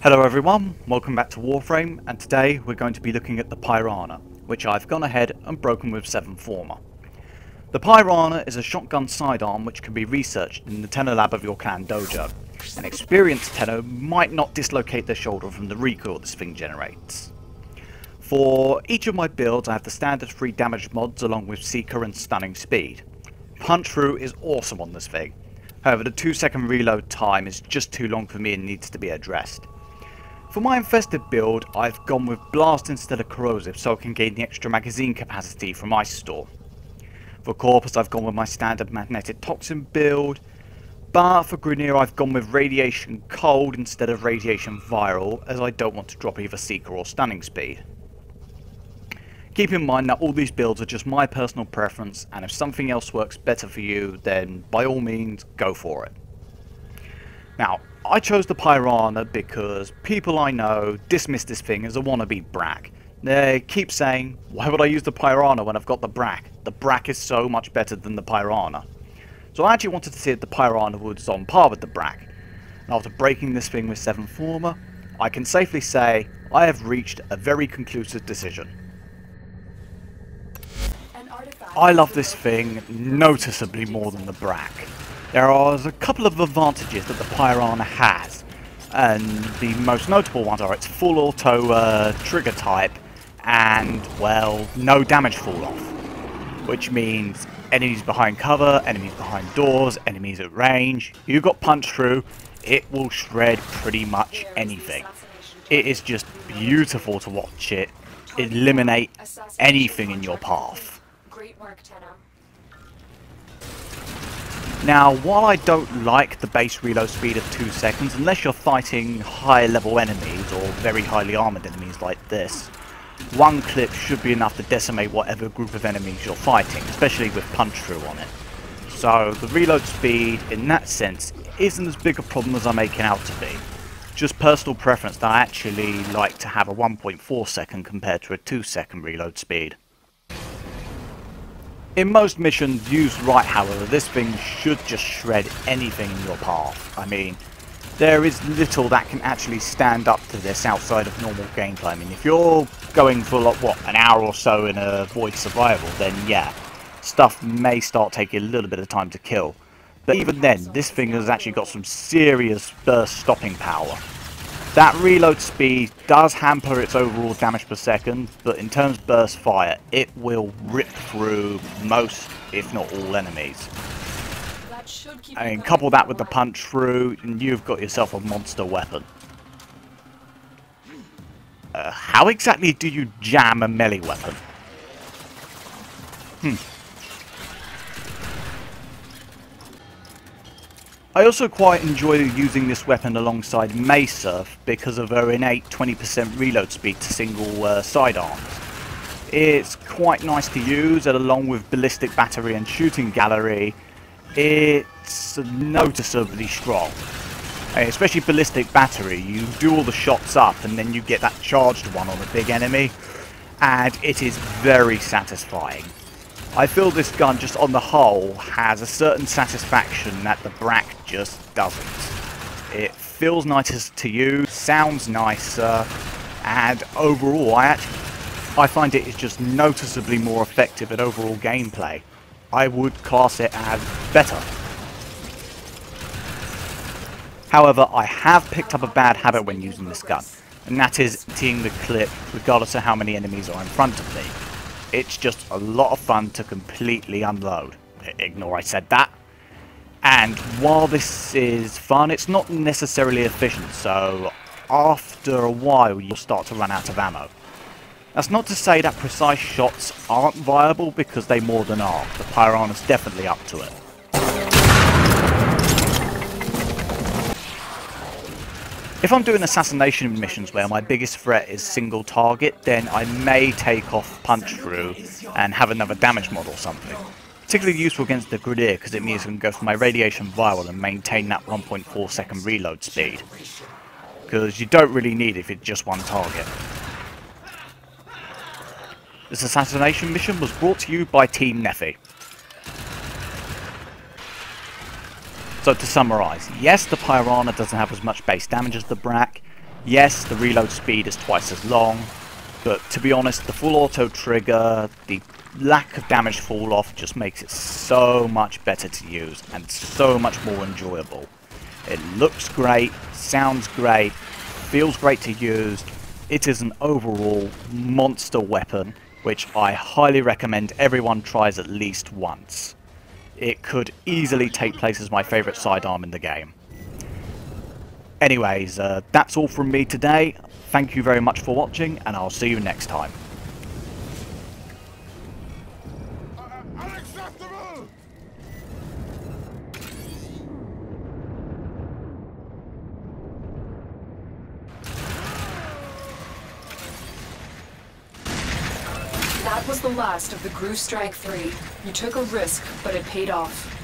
Hello everyone, welcome back to Warframe, and today we're going to be looking at the Pyrana, which I've gone ahead and broken with 7 Forma. The Pyrana is a shotgun sidearm which can be researched in the Tenno lab of your clan dojo. An experienced Tenno might not dislocate their shoulder from the recoil this thing generates. For each of my builds I have the standard 3 damage mods along with Seeker and Stunning Speed. Punch through is awesome on this thing, however the 2-second reload time is just too long for me and needs to be addressed. For my infested build, I've gone with Blast instead of Corrosive so I can gain the extra magazine capacity from Ice Storm. For Corpus I've gone with my standard Magnetic Toxin build, but for Grineer I've gone with Radiation Cold instead of Radiation Viral as I don't want to drop either Seeker or Stunning Speed. Keep in mind that all these builds are just my personal preference, and if something else works better for you then by all means go for it. Now, I chose the Pyrana because people I know dismiss this thing as a wannabe Brakk. They keep saying, why would I use the Pyrana when I've got the Brakk? The Brakk is so much better than the Pyrana. So I actually wanted to see if the Pyrana was on par with the Brakk. And after breaking this thing with 7 Forma, I can safely say I have reached a very conclusive decision. I love this thing noticeably more than the Brakk. There are a couple of advantages that the Pyrana has, and the most notable ones are its full auto trigger type and, well, no damage fall off. Which means enemies behind cover, enemies behind doors, enemies at range, you got punch through, it will shred pretty much anything. It is just beautiful to watch it eliminate anything in your path. Great work, Tenno. Now, while I don't like the base reload speed of 2 seconds, unless you're fighting higher level enemies or very highly armoured enemies like this, one clip should be enough to decimate whatever group of enemies you're fighting, especially with punch through on it. So the reload speed, in that sense, isn't as big a problem as I make it out to be. Just personal preference that I actually like to have a 1.4 second compared to a 2-second reload speed. In most missions, used right however, this thing should just shred anything in your path. I mean, there is little that can actually stand up to this outside of normal gameplay. I mean, if you're going for an hour or so in a void survival, then yeah, stuff may start taking a little bit of time to kill. But even then, this thing has actually got some serious burst stopping power. That reload speed does hamper its overall damage per second, but in terms of burst fire, it will rip through most, if not all, enemies. And couple that with the punch through, and you've got yourself a monster weapon. How exactly do you jam a melee weapon? I also quite enjoy using this weapon alongside Mesa because of her innate 20% reload speed to single sidearms. It's quite nice to use, and along with Ballistic Battery and Shooting Gallery, it's noticeably strong. Especially Ballistic Battery, you do all the shots up and then you get that charged one on a big enemy, and it is very satisfying. I feel this gun just on the whole has a certain satisfaction that the Brakk just doesn't. It feels nicer to use, sounds nicer, and overall I find it is just noticeably more effective at overall gameplay. I would class it as better. However, I have picked up a bad habit when using this gun, and that is emptying the clip regardless of how many enemies are in front of me. It's just a lot of fun to completely unload. Ignore I said that. And while this is fun, it's not necessarily efficient, so after a while you'll start to run out of ammo. That's not to say that precise shots aren't viable, because they more than are. The Pyrana's definitely up to it. If I'm doing assassination missions where my biggest threat is single target, then I may take off punch through and have another damage mod or something. Particularly useful against the Grineer because it means I can go for my radiation viral and maintain that 1.4 second reload speed. Because you don't really need it if it's just one target. This assassination mission was brought to you by Team Neffy. So to summarise, yes, the Pyrana doesn't have as much base damage as the Brakk, Yes, the reload speed is twice as long, but to be honest, the full auto trigger, the lack of damage fall off just makes it so much better to use and so much more enjoyable. It looks great, sounds great, feels great to use. It is an overall monster weapon, which I highly recommend everyone tries at least once. It could easily take place as my favourite sidearm in the game. Anyways, that's all from me today. Thank you very much for watching, and I'll see you next time. Unacceptable! That was the last of the Groove Strike 3. You took a risk, but it paid off.